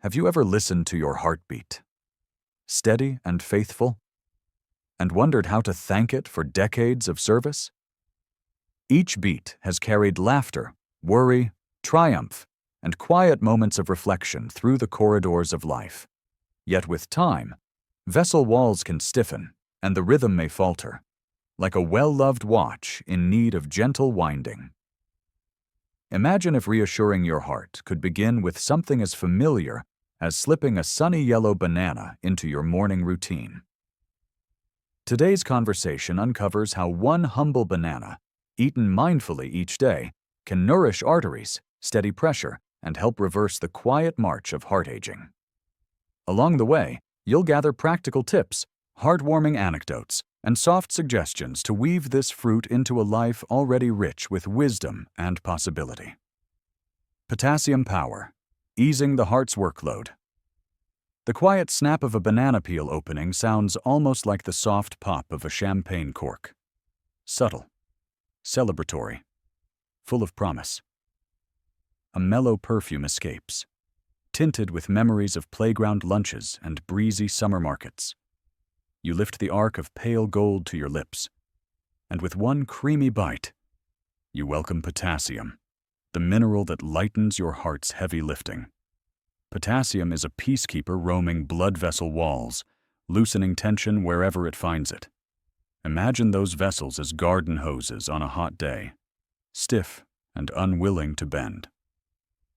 Have you ever listened to your heartbeat, steady and faithful, and wondered how to thank it for decades of service? Each beat has carried laughter, worry, triumph, and quiet moments of reflection through the corridors of life. Yet with time, vessel walls can stiffen, and the rhythm may falter, like a well-loved watch in need of gentle winding. Imagine if reassuring your heart could begin with something as familiar as slipping a sunny yellow banana into your morning routine. Today's conversation uncovers how one humble banana, eaten mindfully each day, can nourish arteries, steady pressure, and help reverse the quiet march of heart aging. Along the way, you'll gather practical tips, heartwarming anecdotes, and soft suggestions to weave this fruit into a life already rich with wisdom and possibility. Potassium Power, easing the heart's workload. The quiet snap of a banana peel opening sounds almost like the soft pop of a champagne cork. Subtle, celebratory, full of promise. A mellow perfume escapes, tinted with memories of playground lunches and breezy summer markets. You lift the arc of pale gold to your lips, and with one creamy bite, you welcome potassium, the mineral that lightens your heart's heavy lifting. Potassium is a peacekeeper roaming blood vessel walls, loosening tension wherever it finds it. Imagine those vessels as garden hoses on a hot day, stiff and unwilling to bend.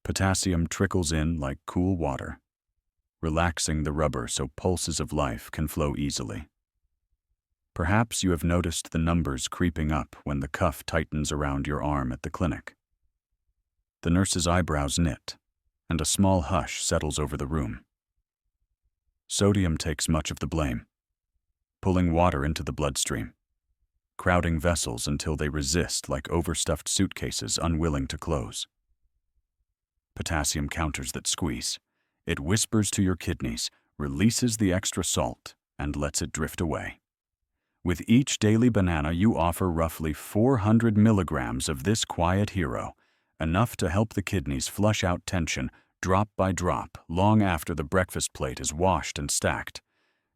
Potassium trickles in like cool water, relaxing the rubber so pulses of life can flow easily. Perhaps you have noticed the numbers creeping up when the cuff tightens around your arm at the clinic. The nurse's eyebrows knit, and a small hush settles over the room. Sodium takes much of the blame, pulling water into the bloodstream, crowding vessels until they resist like overstuffed suitcases unwilling to close. Potassium counters that squeeze. It whispers to your kidneys, releases the extra salt, and lets it drift away. With each daily banana, you offer roughly 400 milligrams of this quiet hero, enough to help the kidneys flush out tension drop by drop long after the breakfast plate is washed and stacked.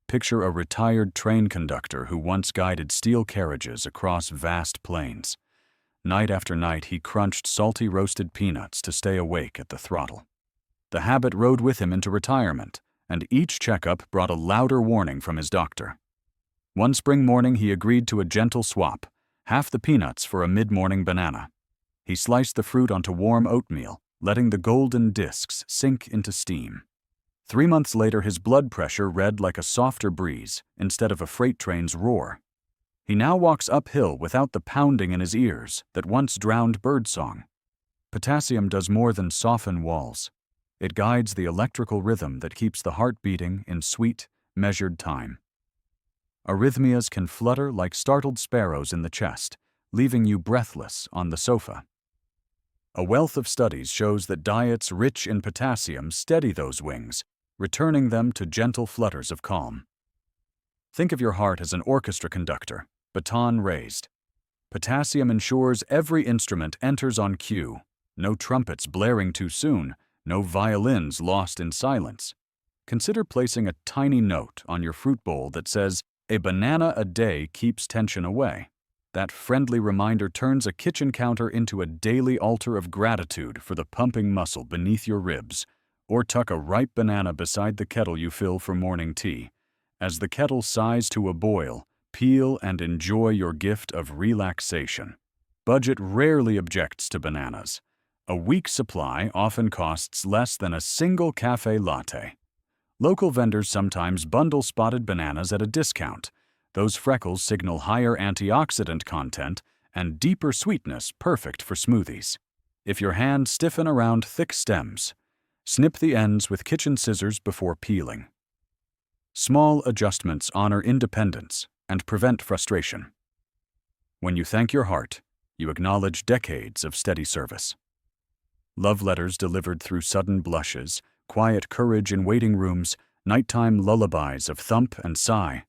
Picture a retired train conductor who once guided steel carriages across vast plains. Night after night, he crunched salty roasted peanuts to stay awake at the throttle. The habit rode with him into retirement, and each checkup brought a louder warning from his doctor. One spring morning, he agreed to a gentle swap, half the peanuts for a mid-morning banana. He sliced the fruit onto warm oatmeal, letting the golden discs sink into steam. 3 months later, his blood pressure read like a softer breeze instead of a freight train's roar. He now walks uphill without the pounding in his ears that once drowned birdsong. Potassium does more than soften walls. It guides the electrical rhythm that keeps the heart beating in sweet, measured time. Arrhythmias can flutter like startled sparrows in the chest, leaving you breathless on the sofa. A wealth of studies shows that diets rich in potassium steady those wings, returning them to gentle flutters of calm. Think of your heart as an orchestra conductor, baton raised. Potassium ensures every instrument enters on cue, no trumpets blaring too soon, no violins lost in silence. Consider placing a tiny note on your fruit bowl that says, "A banana a day keeps tension away." That friendly reminder turns a kitchen counter into a daily altar of gratitude for the pumping muscle beneath your ribs, or tuck a ripe banana beside the kettle you fill for morning tea. As the kettle sighs to a boil, peel and enjoy your gift of relaxation. Budget rarely objects to bananas. A week's supply often costs less than a single cafe latte. Local vendors sometimes bundle spotted bananas at a discount. Those freckles signal higher antioxidant content and deeper sweetness, perfect for smoothies. If your hands stiffen around thick stems, snip the ends with kitchen scissors before peeling. Small adjustments honor independence and prevent frustration. When you thank your heart, you acknowledge decades of steady service. Love letters delivered through sudden blushes, quiet courage in waiting rooms, nighttime lullabies of thump and sigh.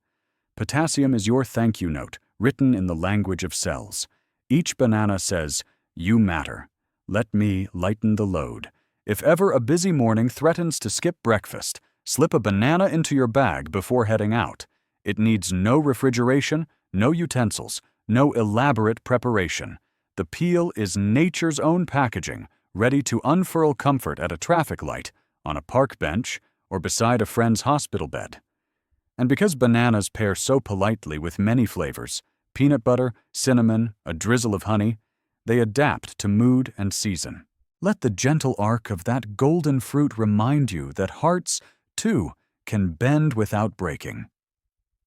Potassium is your thank you note, written in the language of cells. Each banana says, "You matter. Let me lighten the load." If ever a busy morning threatens to skip breakfast, slip a banana into your bag before heading out. It needs no refrigeration, no utensils, no elaborate preparation. The peel is nature's own packaging, ready to unfurl comfort at a traffic light, on a park bench, or beside a friend's hospital bed. And because bananas pair so politely with many flavors, peanut butter, cinnamon, a drizzle of honey, they adapt to mood and season. Let the gentle arc of that golden fruit remind you that hearts, too, can bend without breaking.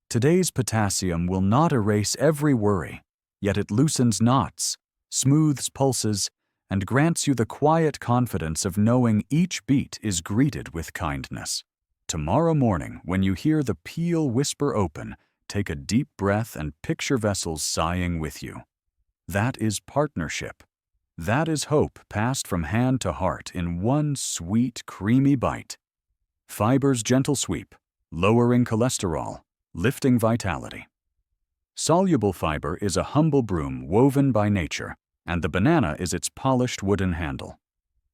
Today's potassium will not erase every worry, yet it loosens knots, smooths pulses, and grants you the quiet confidence of knowing each beat is greeted with kindness. Tomorrow morning, when you hear the peel whisper open, take a deep breath and picture vessels sighing with you. That is partnership. That is hope passed from hand to heart in one sweet, creamy bite. Fiber's gentle sweep, lowering cholesterol, lifting vitality. Soluble fiber is a humble broom woven by nature, and the banana is its polished wooden handle.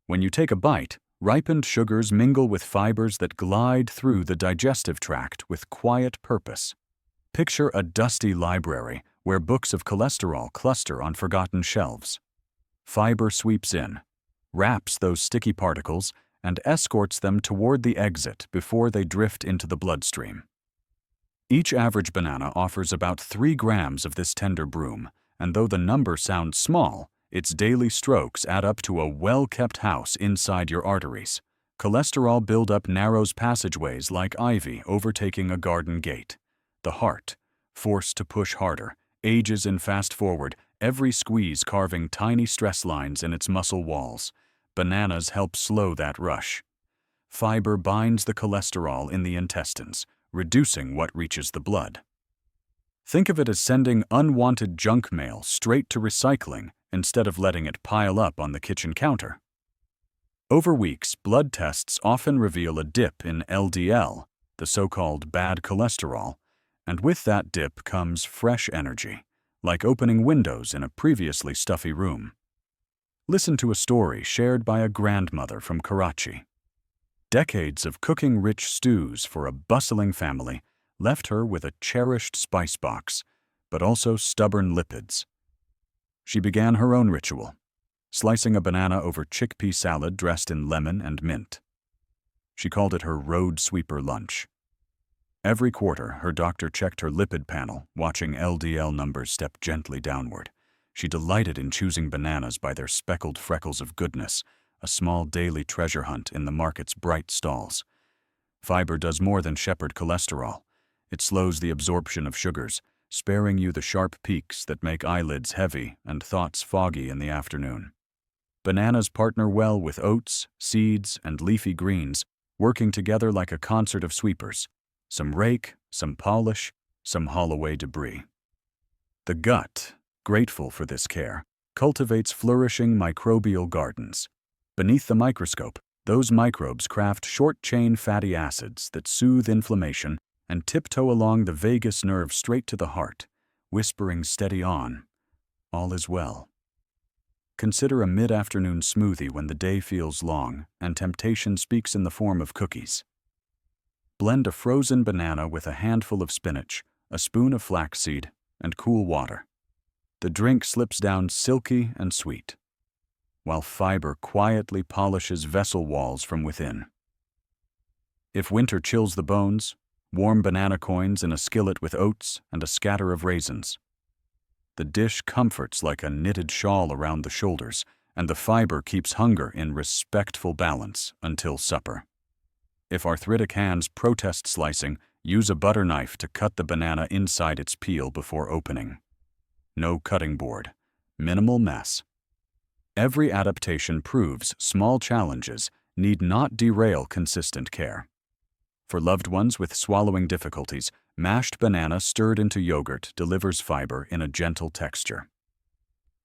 When you take a bite, ripened sugars mingle with fibers that glide through the digestive tract with quiet purpose. Picture a dusty library where books of cholesterol cluster on forgotten shelves. Fiber sweeps in, wraps those sticky particles, and escorts them toward the exit before they drift into the bloodstream. Each average banana offers about 3 grams of this tender broom, and though the number sounds small, its daily strokes add up to a well-kept house inside your arteries. Cholesterol buildup narrows passageways like ivy overtaking a garden gate. The heart, forced to push harder, ages in fast-forward, every squeeze carving tiny stress lines in its muscle walls. Bananas help slow that rush. Fiber binds the cholesterol in the intestines, reducing what reaches the blood. Think of it as sending unwanted junk mail straight to recycling instead of letting it pile up on the kitchen counter. Over weeks, blood tests often reveal a dip in LDL, the so-called bad cholesterol, and with that dip comes fresh energy, like opening windows in a previously stuffy room. Listen to a story shared by a grandmother from Karachi. Decades of cooking rich stews for a bustling family left her with a cherished spice box, but also stubborn lipids. She began her own ritual, slicing a banana over chickpea salad dressed in lemon and mint. She called it her road sweeper lunch. Every quarter, her doctor checked her lipid panel, watching LDL numbers step gently downward. She delighted in choosing bananas by their speckled freckles of goodness, a small daily treasure hunt in the market's bright stalls. Fiber does more than shepherd cholesterol. It slows the absorption of sugars, sparing you the sharp peaks that make eyelids heavy and thoughts foggy in the afternoon. Bananas partner well with oats, seeds, and leafy greens, working together like a concert of sweepers. Some rake, some polish, some haul away debris. The gut, grateful for this care, cultivates flourishing microbial gardens. Beneath the microscope, those microbes craft short-chain fatty acids that soothe inflammation and tiptoe along the vagus nerve straight to the heart, whispering steady on, all is well. Consider a mid-afternoon smoothie when the day feels long and temptation speaks in the form of cookies. Blend a frozen banana with a handful of spinach, a spoon of flaxseed, and cool water. The drink slips down silky and sweet, while fiber quietly polishes vessel walls from within. If winter chills the bones, warm banana coins in a skillet with oats and a scatter of raisins. The dish comforts like a knitted shawl around the shoulders, and the fiber keeps hunger in respectful balance until supper. If arthritic hands protest slicing, use a butter knife to cut the banana inside its peel before opening. No cutting board, minimal mess. Every adaptation proves small challenges need not derail consistent care. For loved ones with swallowing difficulties, mashed banana stirred into yogurt delivers fiber in a gentle texture.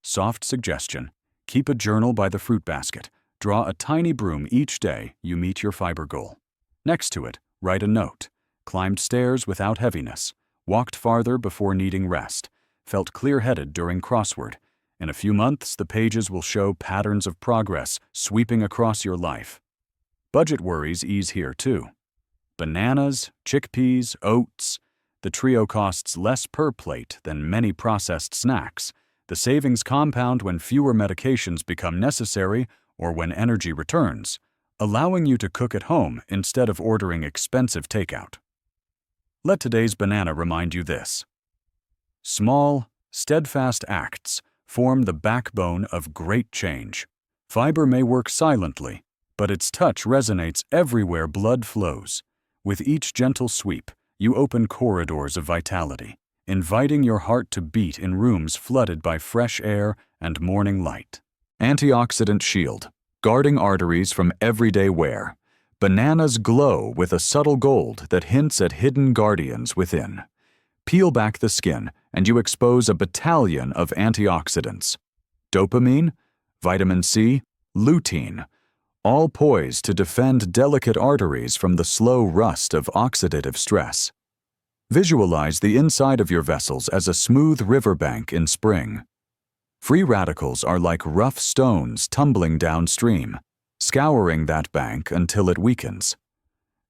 Soft suggestion: keep a journal by the fruit basket. Draw a tiny broom each day you meet your fiber goal. Next to it, write a note. Climbed stairs without heaviness. Walked farther before needing rest. Felt clear-headed during crossword. In a few months, the pages will show patterns of progress sweeping across your life. Budget worries ease here too. Bananas, chickpeas, oats. The trio costs less per plate than many processed snacks. The savings compound when fewer medications become necessary or when energy returns, allowing you to cook at home instead of ordering expensive takeout. Let today's banana remind you this: small, steadfast acts form the backbone of great change. Fiber may work silently, but its touch resonates everywhere blood flows. With each gentle sweep, you open corridors of vitality, inviting your heart to beat in rooms flooded by fresh air and morning light. Antioxidant Shield, guarding arteries from everyday wear. Bananas glow with a subtle gold that hints at hidden guardians within. Peel back the skin, and you expose a battalion of antioxidants. Dopamine, vitamin C, lutein, all poised to defend delicate arteries from the slow rust of oxidative stress. Visualize the inside of your vessels as a smooth riverbank in spring. Free radicals are like rough stones tumbling downstream, scouring that bank until it weakens.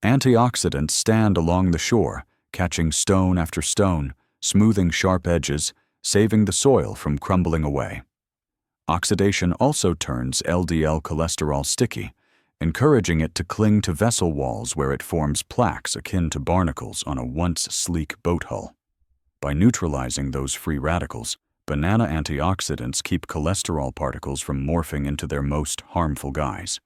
Antioxidants stand along the shore, catching stone after stone, smoothing sharp edges, saving the soil from crumbling away. Oxidation also turns LDL cholesterol sticky, encouraging it to cling to vessel walls where it forms plaques akin to barnacles on a once sleek boat hull. By neutralizing those free radicals, banana antioxidants keep cholesterol particles from morphing into their most harmful guise.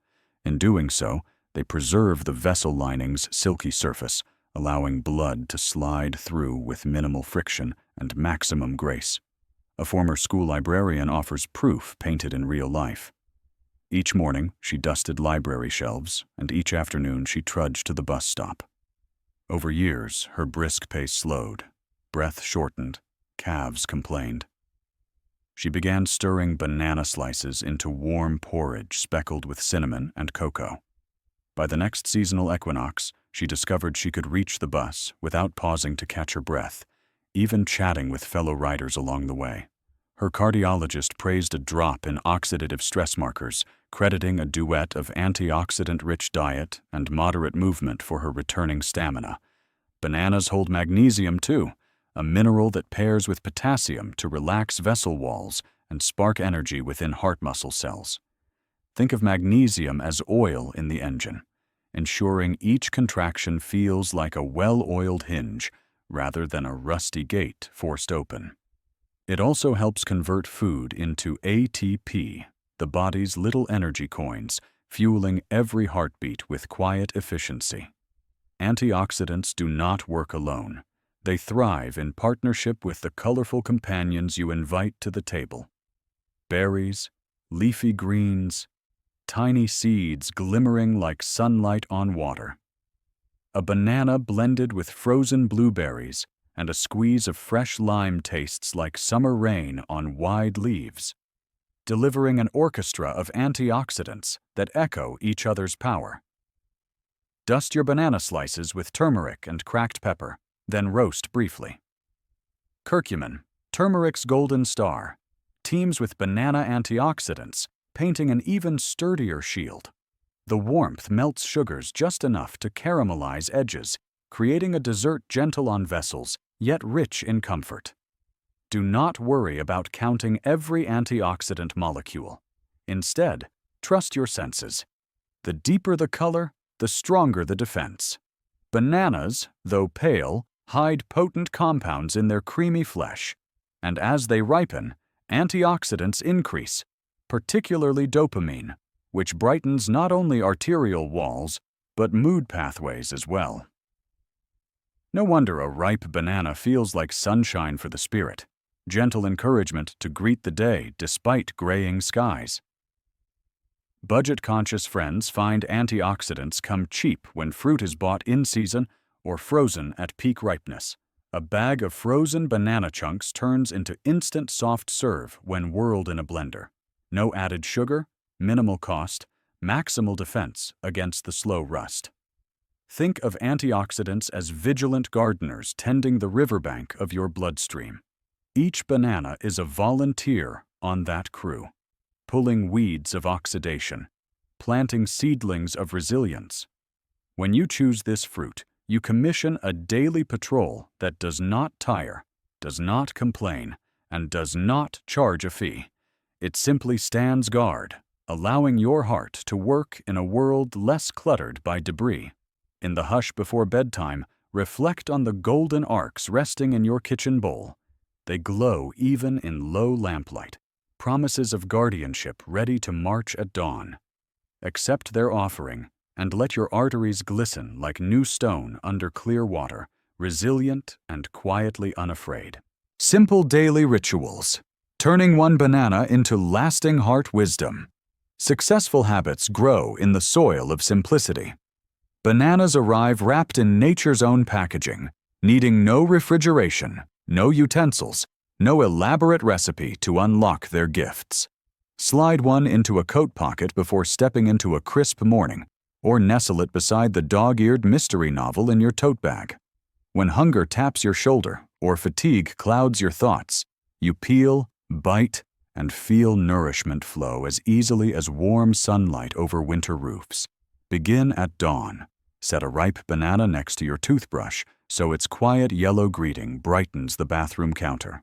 In doing so, they preserve the vessel lining's silky surface, allowing blood to slide through with minimal friction and maximum grace. A former school librarian offers proof painted in real life. Each morning, she dusted library shelves, and each afternoon she trudged to the bus stop. Over years, her brisk pace slowed, breath shortened, calves complained. She began stirring banana slices into warm porridge speckled with cinnamon and cocoa. By the next seasonal equinox, she discovered she could reach the bus without pausing to catch her breath, even chatting with fellow riders along the way. Her cardiologist praised a drop in oxidative stress markers, crediting a duet of antioxidant-rich diet and moderate movement for her returning stamina. Bananas hold magnesium too, a mineral that pairs with potassium to relax vessel walls and spark energy within heart muscle cells. Think of magnesium as oil in the engine, ensuring each contraction feels like a well-oiled hinge rather than a rusty gate forced open. It also helps convert food into ATP, the body's little energy coins, fueling every heartbeat with quiet efficiency. Antioxidants do not work alone. They thrive in partnership with the colorful companions you invite to the table. Berries, leafy greens, tiny seeds glimmering like sunlight on water. A banana blended with frozen blueberries and a squeeze of fresh lime tastes like summer rain on wide leaves, delivering an orchestra of antioxidants that echo each other's power. Dust your banana slices with turmeric and cracked pepper, then roast briefly. Curcumin, turmeric's golden star, teams with banana antioxidants, painting an even sturdier shield. The warmth melts sugars just enough to caramelize edges, creating a dessert gentle on vessels, yet rich in comfort. Do not worry about counting every antioxidant molecule. Instead, trust your senses. The deeper the color, the stronger the defense. Bananas, though pale, hide potent compounds in their creamy flesh, and as they ripen, antioxidants increase, particularly dopamine, which brightens not only arterial walls, but mood pathways as well. No wonder a ripe banana feels like sunshine for the spirit, gentle encouragement to greet the day despite graying skies. Budget-conscious friends find antioxidants come cheap when fruit is bought in season or frozen at peak ripeness. A bag of frozen banana chunks turns into instant soft serve when whirled in a blender. No added sugar, minimal cost, maximal defense against the slow rust. Think of antioxidants as vigilant gardeners tending the riverbank of your bloodstream. Each banana is a volunteer on that crew, pulling weeds of oxidation, planting seedlings of resilience. When you choose this fruit, you commission a daily patrol that does not tire, does not complain, and does not charge a fee. It simply stands guard, allowing your heart to work in a world less cluttered by debris. In the hush before bedtime, reflect on the golden arcs resting in your kitchen bowl. They glow even in low lamplight, promises of guardianship ready to march at dawn. Accept their offering, and let your arteries glisten like new stone under clear water, resilient and quietly unafraid. Simple daily rituals, turning one banana into lasting heart wisdom. Successful habits grow in the soil of simplicity. Bananas arrive wrapped in nature's own packaging, needing no refrigeration, no utensils, no elaborate recipe to unlock their gifts. Slide one into a coat pocket before stepping into a crisp morning, or nestle it beside the dog-eared mystery novel in your tote bag. When hunger taps your shoulder or fatigue clouds your thoughts, you peel, bite, and feel nourishment flow as easily as warm sunlight over winter roofs. Begin at dawn. Set a ripe banana next to your toothbrush so its quiet yellow greeting brightens the bathroom counter.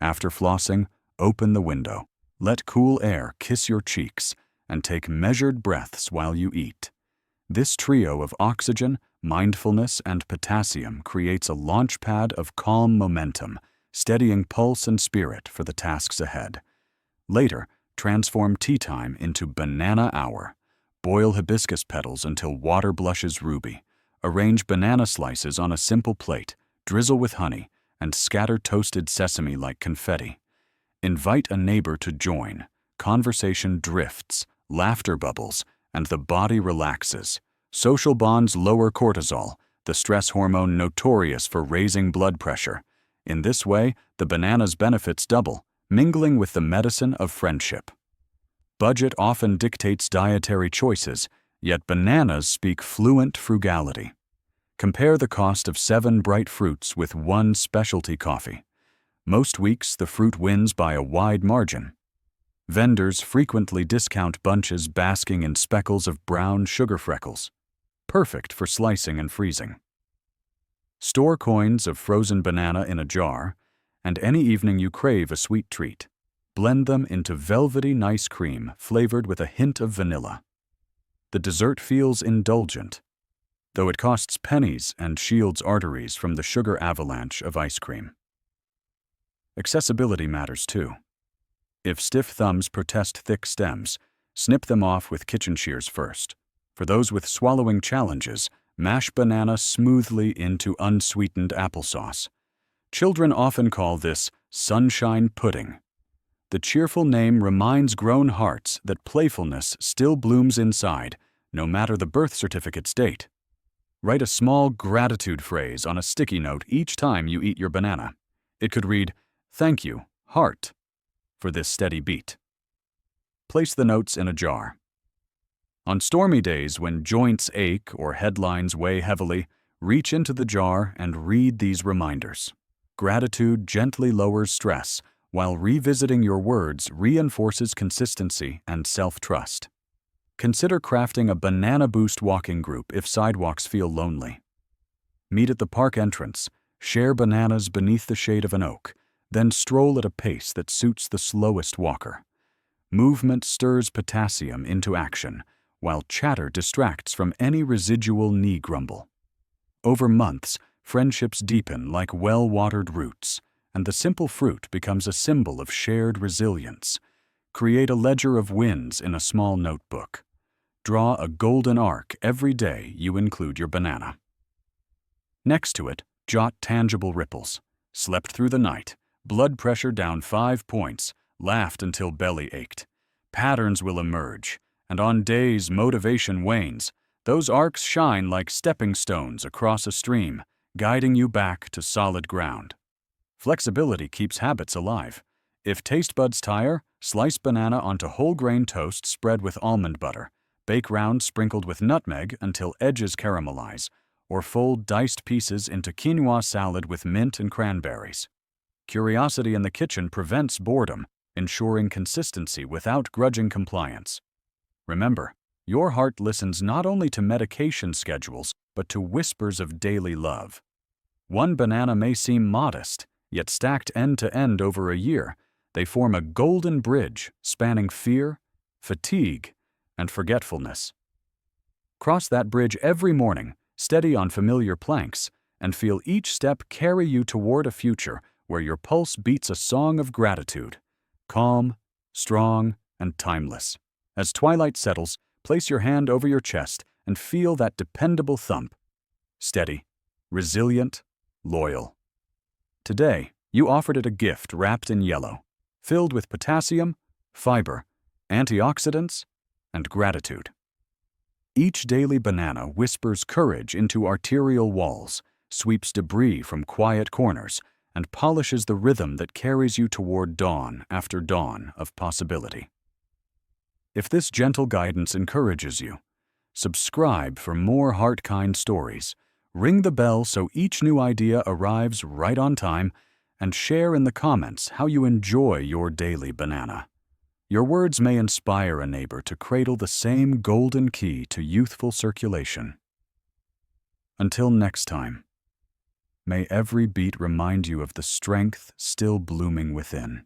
After flossing, open the window, let cool air kiss your cheeks, and take measured breaths while you eat. This trio of oxygen, mindfulness, and potassium creates a launch pad of calm momentum, steadying pulse and spirit for the tasks ahead. Later, transform tea time into banana hour. Boil hibiscus petals until water blushes ruby. Arrange banana slices on a simple plate, drizzle with honey, and scatter toasted sesame like confetti. Invite a neighbor to join. Conversation drifts, laughter bubbles, and the body relaxes. Social bonds lower cortisol, the stress hormone notorious for raising blood pressure. In this way, the banana's benefits double, mingling with the medicine of friendship. Budget often dictates dietary choices, yet bananas speak fluent frugality. Compare the cost of 7 bright fruits with 1 specialty coffee. Most weeks, the fruit wins by a wide margin. Vendors frequently discount bunches basking in speckles of brown sugar freckles, perfect for slicing and freezing. Store coins of frozen banana in a jar, and any evening you crave a sweet treat, blend them into velvety nice cream flavored with a hint of vanilla. The dessert feels indulgent, though it costs pennies and shields arteries from the sugar avalanche of ice cream. Accessibility matters too. If stiff thumbs protest thick stems, snip them off with kitchen shears first. For those with swallowing challenges, mash banana smoothly into unsweetened applesauce. Children often call this sunshine pudding. The cheerful name reminds grown hearts that playfulness still blooms inside, no matter the birth certificate's date. Write a small gratitude phrase on a sticky note each time you eat your banana. It could read, "Thank you, heart, for this steady beat." Place the notes in a jar. On stormy days when joints ache or headlines weigh heavily, reach into the jar and read these reminders. Gratitude gently lowers stress, while revisiting your words reinforces consistency and self-trust. Consider crafting a Banana Boost walking group if sidewalks feel lonely. Meet at the park entrance, share bananas beneath the shade of an oak, then stroll at a pace that suits the slowest walker. Movement stirs potassium into action, while chatter distracts from any residual knee grumble. Over months, friendships deepen like well-watered roots, and the simple fruit becomes a symbol of shared resilience. Create a ledger of wins in a small notebook. Draw a golden arc every day you include your banana. Next to it, jot tangible ripples. Slept through the night, blood pressure down 5 points, laughed until belly ached. Patterns will emerge, and on days motivation wanes, those arcs shine like stepping stones across a stream, guiding you back to solid ground. Flexibility keeps habits alive. If taste buds tire, slice banana onto whole grain toast spread with almond butter, bake round sprinkled with nutmeg until edges caramelize, or fold diced pieces into quinoa salad with mint and cranberries. Curiosity in the kitchen prevents boredom, ensuring consistency without grudging compliance. Remember, your heart listens not only to medication schedules, but to whispers of daily love. One banana may seem modest, yet stacked end to end over a year, they form a golden bridge spanning fear, fatigue, and forgetfulness. Cross that bridge every morning, steady on familiar planks, and feel each step carry you toward a future where your pulse beats a song of gratitude, calm, strong, and timeless. As twilight settles, place your hand over your chest and feel that dependable thump. Steady, resilient, loyal. Today, you offered it a gift wrapped in yellow, filled with potassium, fiber, antioxidants, and gratitude. Each daily banana whispers courage into arterial walls, sweeps debris from quiet corners, and polishes the rhythm that carries you toward dawn after dawn of possibility. If this gentle guidance encourages you, subscribe for more heart-kind stories, ring the bell so each new idea arrives right on time, and share in the comments how you enjoy your daily banana. Your words may inspire a neighbor to cradle the same golden key to youthful circulation. Until next time, may every beat remind you of the strength still blooming within.